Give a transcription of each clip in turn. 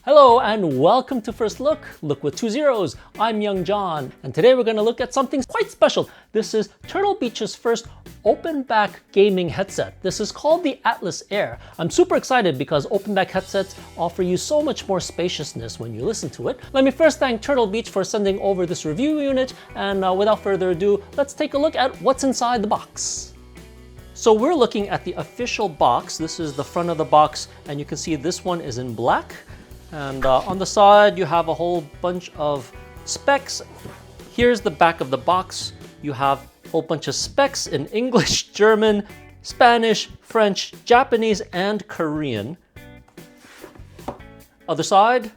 Hello and welcome to First Look with two zeros. I'm Young John, and today we're going to look at something quite special. This is Turtle Beach's first open back gaming headset. This is called the Atlas Air. I'm super excited because open back headsets offer you so much more spaciousness when you listen to it. Let me first thank Turtle Beach for sending over this review unit, and without further ado, let's take a look at what's inside the box. So we're looking at the official box. This is the front of the box, and you can see this one is in black. And on the side, you have a whole bunch of specs. Here's the back of the box. You have a whole bunch of specs in English, German, Spanish, French, Japanese, and Korean. Other side.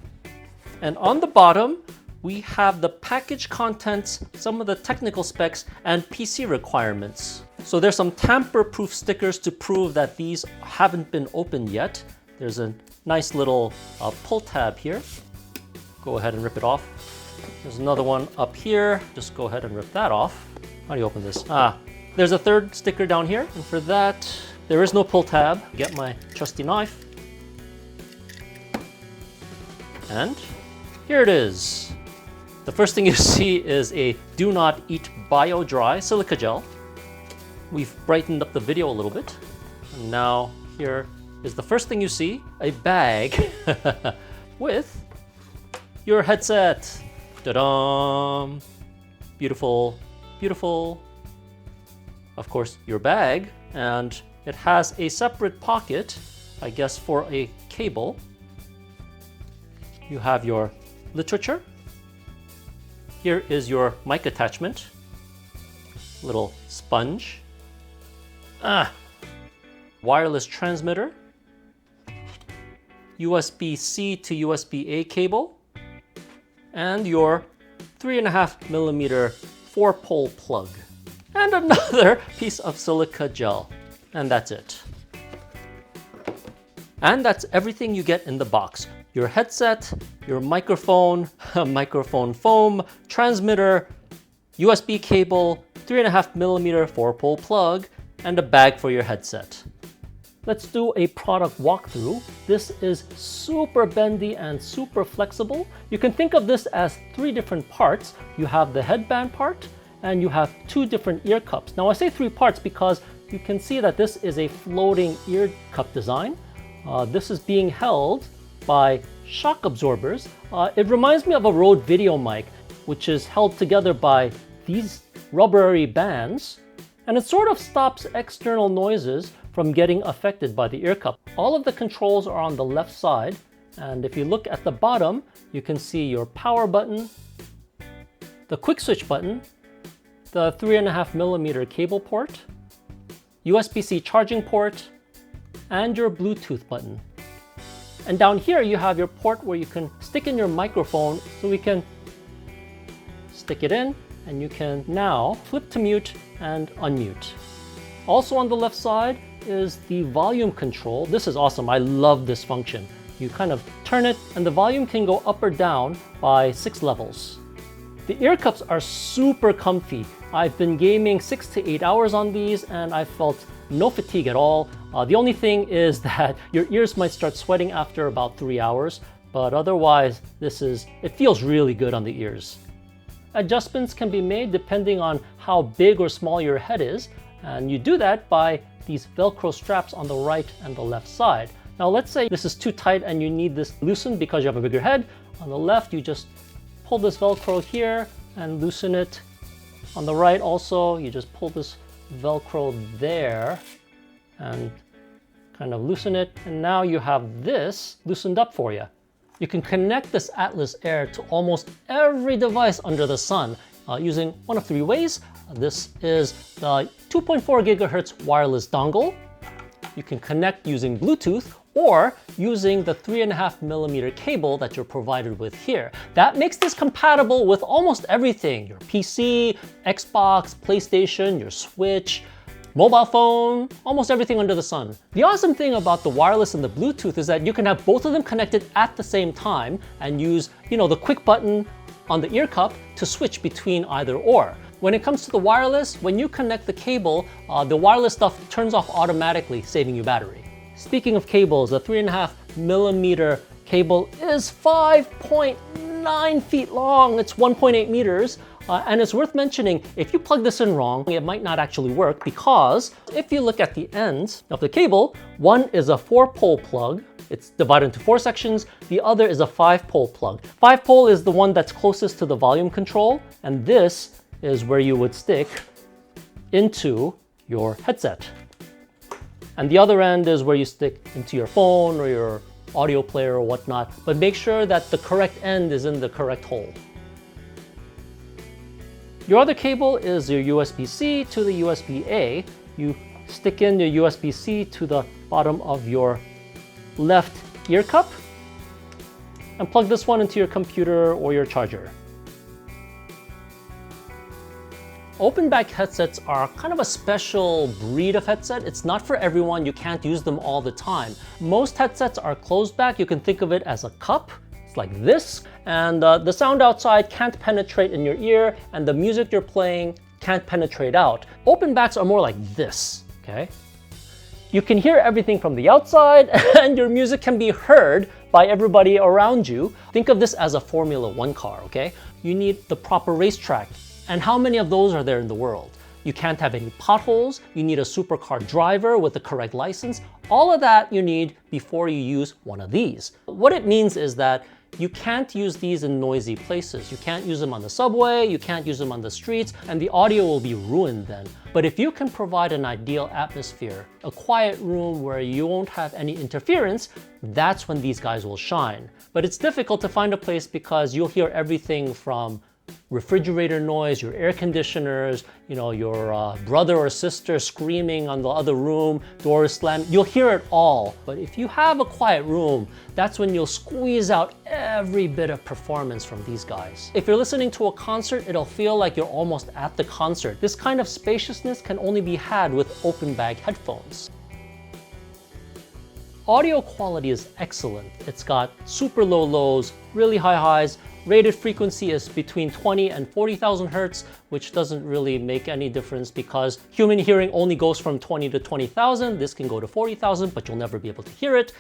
And on the bottom, we have the package contents, some of the technical specs, and PC requirements. So there's some tamper-proof stickers to prove that these haven't been opened yet. There's a nice little pull tab here. Go ahead and rip it off. There's another one up here. Just go ahead and rip that off. How do you open this? There's a third sticker down here. And for that, there is no pull tab. Get my trusty knife. And here it is. The first thing you see is a do not eat bio dry silica gel. We've brightened up the video a little bit. And now here is the first thing you see, a bag with your headset. Ta-da! Beautiful, beautiful. Of course, your bag, and it has a separate pocket, I guess for a cable. You have your literature. Here is your mic attachment. Little sponge. Wireless transmitter. USB-C to USB-A cable, and your 3.5mm 4-pole plug, and another piece of silica gel, and that's it. And that's everything you get in the box. Your headset, your microphone, microphone foam, transmitter, USB cable, 3.5mm 4-pole plug, and a bag for your headset. Let's do a product walkthrough. This is super bendy and super flexible. You can think of this as three different parts. You have the headband part, and you have two different ear cups. Now I say three parts because you can see that this is a floating ear cup design. This is being held by shock absorbers. It reminds me of a Rode video mic, which is held together by these rubbery bands, and it sort of stops external noises from getting affected by the ear cup. All of the controls are on the left side, and if you look at the bottom, you can see your power button, the quick switch button, the 3.5mm cable port, USB-C charging port, and your Bluetooth button. And down here you have your port where you can stick in your microphone, so we can stick it in, and you can now flip to mute and unmute. Also on the left side is the volume control. This is awesome. I love this function. You kind of turn it and the volume can go up or down by 6 levels. The ear cups are super comfy. I've been gaming 6 to 8 hours on these and I felt no fatigue at all. The only thing is that your ears might start sweating after about 3 hours, but otherwise it feels really good on the ears. Adjustments can be made depending on how big or small your head is, and you do that by these Velcro straps on the right and the left side. Now let's say this is too tight and you need this loosened because you have a bigger head. On the left, you just pull this Velcro here and loosen it. On the right also, you just pull this Velcro there and kind of loosen it. And now you have this loosened up for you. You can connect this Atlas Air to almost every device under the sun using one of three ways. This is the 2.4 gigahertz wireless dongle. You can connect using Bluetooth or using the 3.5mm cable that you're provided with here. That makes this compatible with almost everything: your PC, Xbox, PlayStation, your Switch, mobile phone, almost everything under the sun. The awesome thing about the wireless and the Bluetooth is that you can have both of them connected at the same time and use, the quick button on the ear cup to switch between either or. When it comes to the wireless, when you connect the cable, the wireless stuff turns off automatically, saving you battery. Speaking of cables, the 3.5mm cable is 5.9 feet long. It's 1.8 meters. And it's worth mentioning, if you plug this in wrong, it might not actually work, because if you look at the ends of the cable, one is a 4-pole plug. It's divided into 4 sections. The other is a 5-pole plug. 5-pole is the one that's closest to the volume control, and this is where you would stick into your headset. And the other end is where you stick into your phone or your audio player or whatnot, but make sure that the correct end is in the correct hole. Your other cable is your USB-C to the USB-A. You stick in your USB-C to the bottom of your left ear cup and plug this one into your computer or your charger. Open back headsets are kind of a special breed of headset. It's not for everyone. You can't use them all the time. Most headsets are closed back. You can think of it as a cup. It's like this, and the sound outside can't penetrate in your ear, and the music you're playing can't penetrate out. Open backs are more like this, okay? You can hear everything from the outside, and your music can be heard by everybody around you. Think of this as a Formula One car, okay? You need the proper racetrack, and how many of those are there in the world? You can't have any potholes. You need a supercar driver with the correct license. All of that you need before you use one of these. What it means is that you can't use these in noisy places. You can't use them on the subway, you can't use them on the streets, and the audio will be ruined then. But if you can provide an ideal atmosphere, a quiet room where you won't have any interference, that's when these guys will shine. But it's difficult to find a place because you'll hear everything from refrigerator noise, your air conditioners, your brother or sister screaming on the other room, doors slammed. You'll hear it all. But if you have a quiet room, that's when you'll squeeze out every bit of performance from these guys. If you're listening to a concert, it'll feel like you're almost at the concert. This kind of spaciousness can only be had with open bag headphones. Audio quality is excellent. It's got super low lows, really high highs. Rated frequency is between 20 and 40,000 hertz, which doesn't really make any difference because human hearing only goes from 20 to 20,000. This can go to 40,000, but you'll never be able to hear it.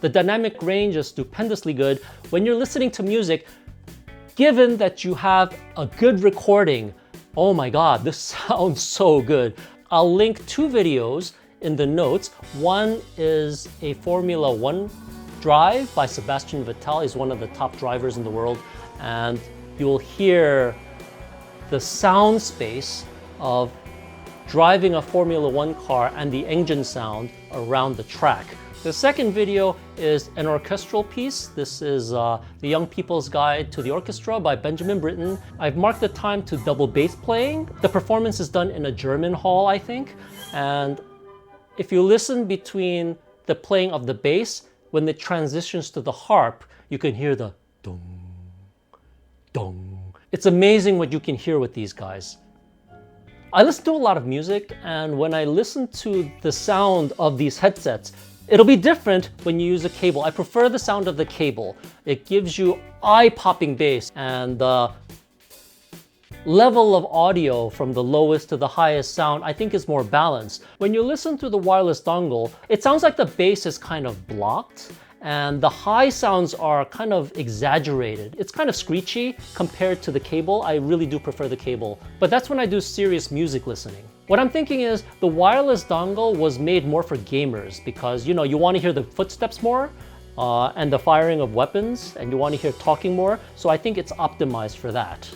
The dynamic range is stupendously good. When you're listening to music, given that you have a good recording, oh my God, this sounds so good. I'll link 2 videos in the notes. One is a Formula One drive by Sebastian Vettel. He's one of the top drivers in the world, and you'll hear the sound space of driving a Formula One car and the engine sound around the track. The second video is an orchestral piece. This is The Young People's Guide to the Orchestra by Benjamin Britten. I've marked the time to double bass playing. The performance is done in a German hall, I think, and if you listen between the playing of the bass, when it transitions to the harp, you can hear the dong, dong. It's amazing what you can hear with these guys. I listen to a lot of music, and when I listen to the sound of these headsets, it'll be different when you use a cable. I prefer the sound of the cable. It gives you eye-popping bass, and the level of audio from the lowest to the highest sound I think is more balanced. When you listen to the wireless dongle, it sounds like the bass is kind of blocked and the high sounds are kind of exaggerated. It's kind of screechy compared to the cable. I really do prefer the cable, but that's when I do serious music listening. What I'm thinking is the wireless dongle was made more for gamers because you want to hear the footsteps more and the firing of weapons, and you want to hear talking more, so I think it's optimized for that.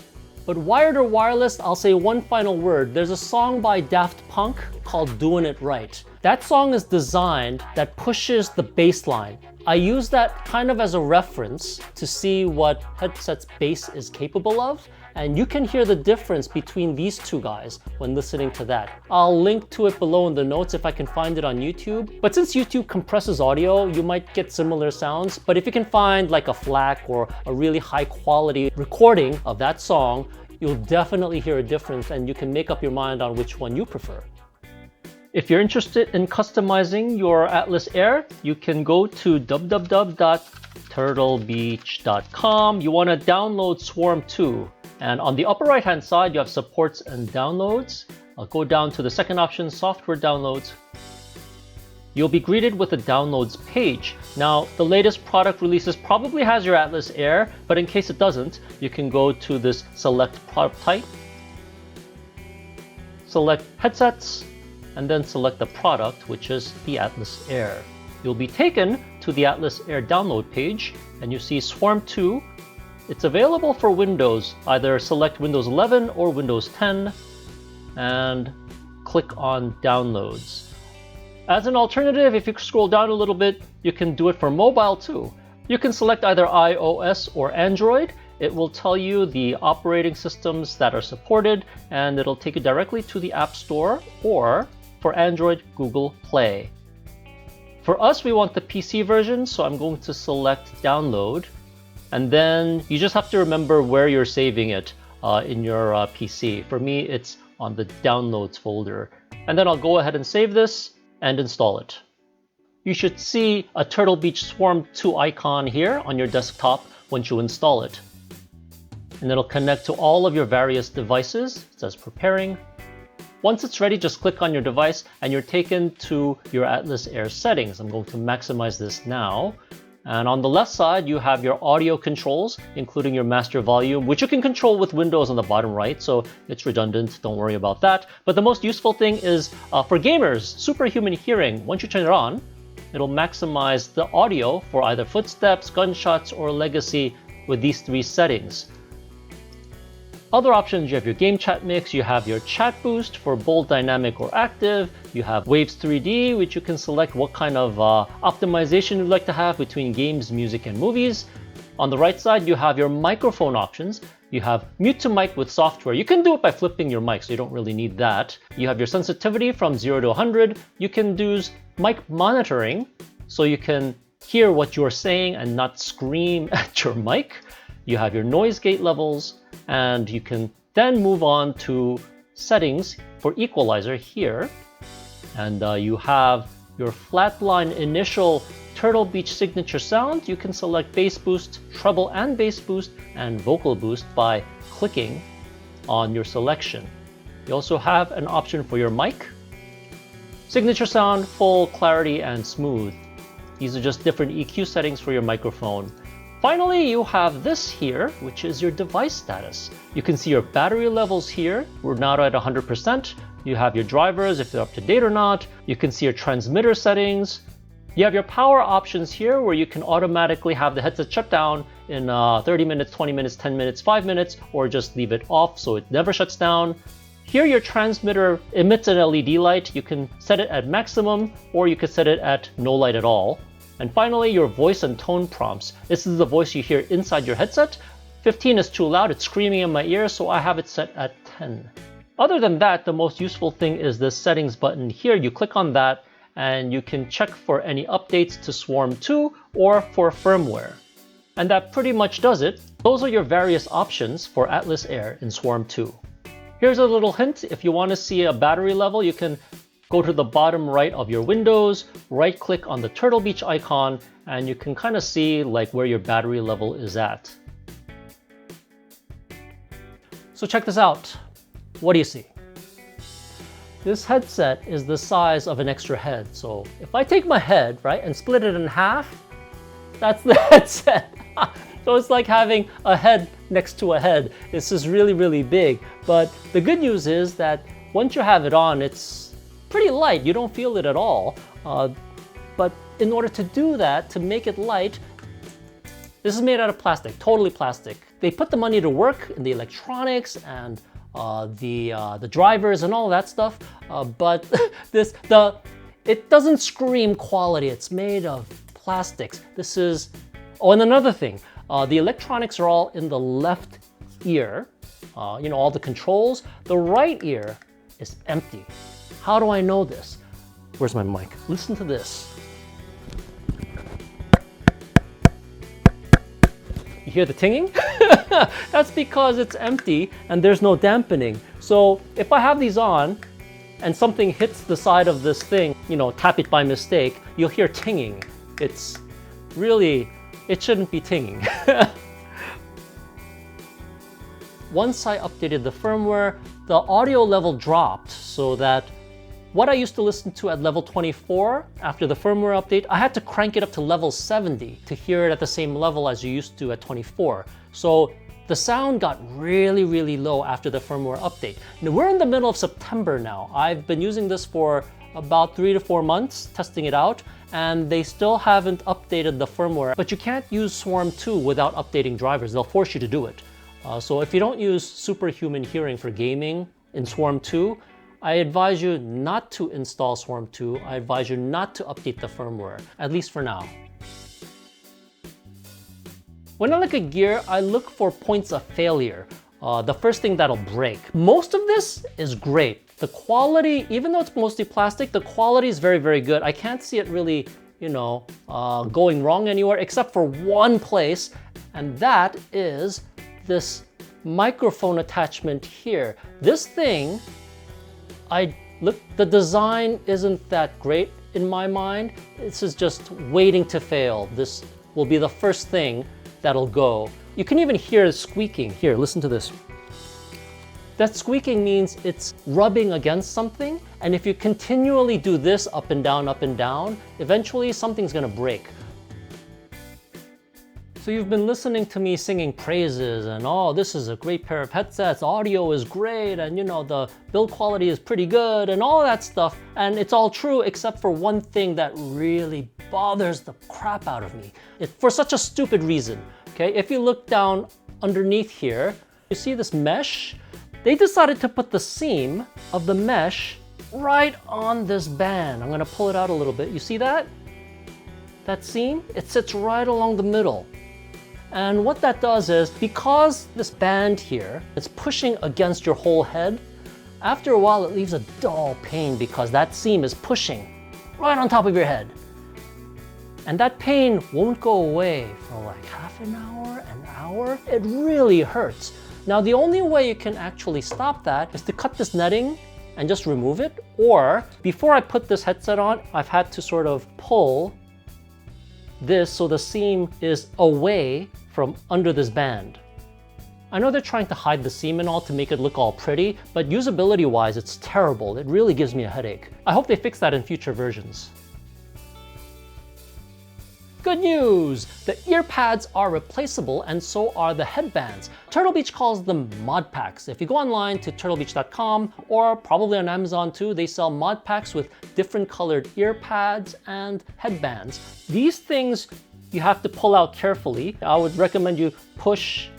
But wired or wireless, I'll say one final word. There's a song by Daft Punk called Doing It Right. That song is designed that pushes the bass line. I use that kind of as a reference to see what headset's bass is capable of, and you can hear the difference between these two guys when listening to that. I'll link to it below in the notes if I can find it on YouTube. But since YouTube compresses audio, you might get similar sounds. But if you can find like a FLAC or a really high quality recording of that song, you'll definitely hear a difference and you can make up your mind on which one you prefer. If you're interested in customizing your Atlas Air, you can go to www.turtlebeach.com. You want to download Swarm 2. And on the upper right hand side, you have supports and downloads. I'll go down to the second option, software downloads. you'll be greeted with a downloads page. Now, the latest product releases probably has your Atlas Air, but in case it doesn't, you can go to this select product type, select headsets, and then select the product, which is the Atlas Air. You'll be taken to the Atlas Air download page, and you see Swarm 2. It's available for Windows. Either select Windows 11 or Windows 10, and click on Downloads. As an alternative, if you scroll down a little bit, you can do it for mobile too. You can select either iOS or Android. It will tell you the operating systems that are supported, and it'll take you directly to the App Store, or for Android, Google Play. For us, we want the PC version, so I'm going to select Download. And then you just have to remember where you're saving it in your PC. For me, it's on the Downloads folder. And then I'll go ahead and save this and install it. You should see a Turtle Beach Swarm 2 icon here on your desktop once you install it. And it'll connect to all of your various devices. It says preparing. Once it's ready, just click on your device and you're taken to your Atlas Air settings. I'm going to maximize this now. And on the left side, you have your audio controls, including your master volume, which you can control with Windows on the bottom right, so it's redundant, don't worry about that. But the most useful thing is for gamers, Superhuman Hearing. Once you turn it on, it'll maximize the audio for either footsteps, gunshots, or legacy with these three settings. Other options, you have your game chat mix, you have your chat boost for bold, dynamic, or active, you have Waves 3D, which you can select what kind of optimization you'd like to have between games, music, and movies. On the right side, you have your microphone options. You have mute to mic with software. You can do it by flipping your mic, so you don't really need that. You have your sensitivity from 0 to 100. You can do mic monitoring, so you can hear what you're saying and not scream at your mic. You have your noise gate levels, and you can then move on to settings for equalizer here. And you have your flatline initial Turtle Beach signature sound. You can select bass boost, treble and bass boost, and vocal boost by clicking on your selection. You also have an option for your mic. Signature sound, full, clarity, and smooth. These are just different EQ settings for your microphone. Finally, you have this here, which is your device status. You can see your battery levels here. We're not at 100%. You have your drivers, if they're up to date or not. You can see your transmitter settings. You have your power options here, where you can automatically have the headset shut down in 30 minutes, 20 minutes, 10 minutes, 5 minutes, or just leave it off so it never shuts down. Here, your transmitter emits an LED light. You can set it at maximum, or you can set it at no light at all. And finally, your voice and tone prompts. This is the voice you hear inside your headset. 15 is too loud, it's screaming in my ear, so I have it set at 10. Other than that, the most useful thing is this settings button here. You click on that, and you can check for any updates to Swarm 2 or for firmware. And that pretty much does it. Those are your various options for Atlas Air in Swarm 2. Here's a little hint. If you want to see a battery level, you can go to the bottom right of your Windows, right-click on the Turtle Beach icon, and you can kind of see like where your battery level is at. So check this out. What do you see? This headset is the size of an extra head. So if I take my head, right, and split it in half, that's the headset. So it's like having a head next to a head. This is really, really big. But the good news is that once you have it on, it's pretty light. You don't feel it at all. But in order to do that, to make it light, this is made out of plastic, totally plastic. They put the money to work in the electronics and the drivers and all that stuff, but it doesn't scream quality. It's made of plastics. This is, oh, and another thing, the electronics are all in the left ear, you know, all the controls. The right ear is empty. How do I know this? Where's my mic? Listen to this. You hear the tinging? That's because it's empty and there's no dampening. So if I have these on and something hits the side of this thing, you know, tap it by mistake, you'll hear tinging. It's really, it shouldn't be tinging. Once I updated the firmware, the audio level dropped so that What I used to listen to at level 24 after the firmware update, I had to crank it up to level 70 to hear it at the same level as you used to at 24. So the sound got really, really low after the firmware update. Now we're in the middle of September now. I've been using this for about 3 to 4 months, testing it out, and they still haven't updated the firmware. But you can't use Swarm 2 without updating drivers. They'll force you to do it. So if you don't use Superhuman Hearing for gaming in Swarm 2, I advise you not to install Swarm 2. I advise you not to update the firmware, at least for now. When I look at gear, I look for points of failure. The first thing that'll break. Most of this is great. The quality, even though it's mostly plastic, the quality is very, very good. I can't see it really, going wrong anywhere except for one place, and that is this microphone attachment here. This thing, the design isn't that great in my mind. This is just waiting to fail. This will be the first thing that'll go. You can even hear it squeaking. Here, listen to this. That squeaking means it's rubbing against something, and if you continually do this up and down, eventually something's gonna break. So you've been listening to me singing praises and, oh, this is a great pair of headsets, audio is great, and the build quality is pretty good and all that stuff. And it's all true except for one thing that really bothers the crap out of me. For such a stupid reason, okay? If you look down underneath here, you see this mesh? They decided to put the seam of the mesh right on this band. I'm gonna pull it out a little bit. You see that? That seam? It sits right along the middle. And what that does is, because this band here is pushing against your whole head, after a while it leaves a dull pain because that seam is pushing right on top of your head. And that pain won't go away for like half an hour. It really hurts. Now the only way you can actually stop that is to cut this netting and just remove it. Or, before I put this headset on, I've had to sort of pull this so the seam is away from under this band. I know they're trying to hide the seam and all to make it look all pretty, but usability-wise, it's terrible. It really gives me a headache. I hope they fix that in future versions. Good news! The ear pads are replaceable and so are the headbands. Turtle Beach calls them mod packs. If you go online to turtlebeach.com or probably on Amazon too, they sell mod packs with different colored ear pads and headbands. These things you have to pull out carefully. I would recommend you push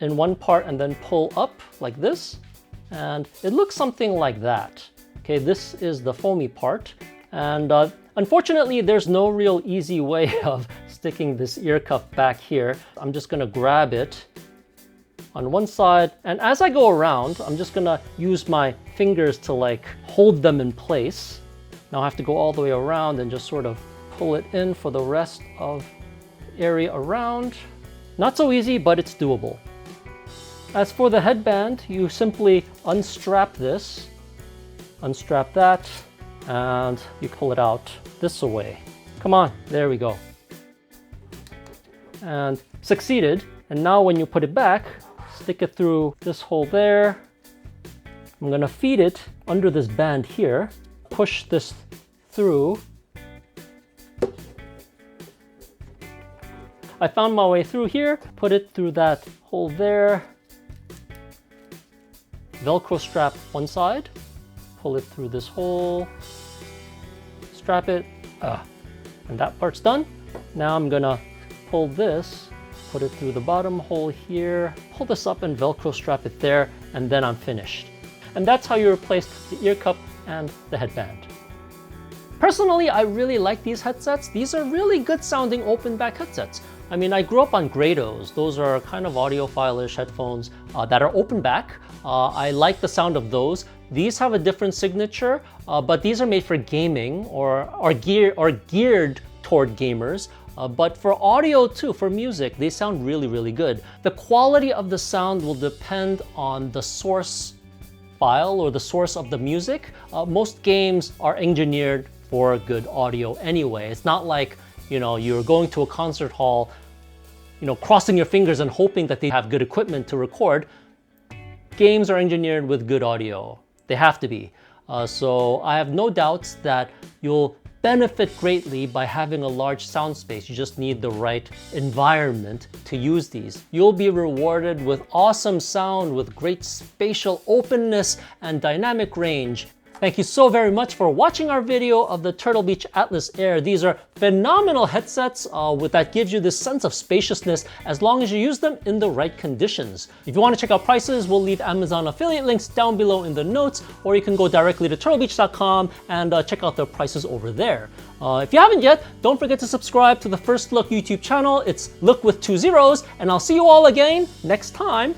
in one part and then pull up like this. And it looks something like that. Okay, this is the foamy part. And unfortunately, there's no real easy way of sticking this ear cup back here. I'm just gonna grab it on one side, and as I go around, I'm just gonna use my fingers to like hold them in place. Now I have to go all the way around and just sort of pull it in for the rest of the area around. Not so easy, but it's doable. As for the headband, you simply unstrap this, unstrap that, and you pull it out this way. Come on, there we go. And succeeded. And now when you put it back, stick it through this hole there. I'm gonna feed it under this band here, push this through. I found my way through here, put it through that hole there. Velcro strap one side, pull it through this hole, strap it, and that part's done. Now I'm gonna pull this, put it through the bottom hole here, pull this up and Velcro strap it there, and then I'm finished. And that's how you replace the ear cup and the headband. Personally, I really like these headsets. These are really good sounding open back headsets. I mean, I grew up on Grados. Those are kind of audiophile-ish headphones that are open back. I like the sound of those. These have a different signature, but these are made for gaming or are geared toward gamers. But for audio too, for music, they sound really, really good. The quality of the sound will depend on the source file or the source of the music. Most games are engineered for good audio anyway. It's not like, you're going to a concert hall, crossing your fingers and hoping that they have good equipment to record. Games are engineered with good audio. They have to be. So I have no doubts that you'll benefit greatly by having a large sound space. You just need the right environment to use these. You'll be rewarded with awesome sound, with great spatial openness and dynamic range. Thank you so very much for watching our video of the Turtle Beach Atlas Air. These are phenomenal headsets that gives you this sense of spaciousness as long as you use them in the right conditions. If you want to check out prices, we'll leave Amazon affiliate links down below in the notes, or you can go directly to turtlebeach.com and check out the prices over there. If you haven't yet, don't forget to subscribe to the First Look YouTube channel. It's Look with 2 zeros, and I'll see you all again next time.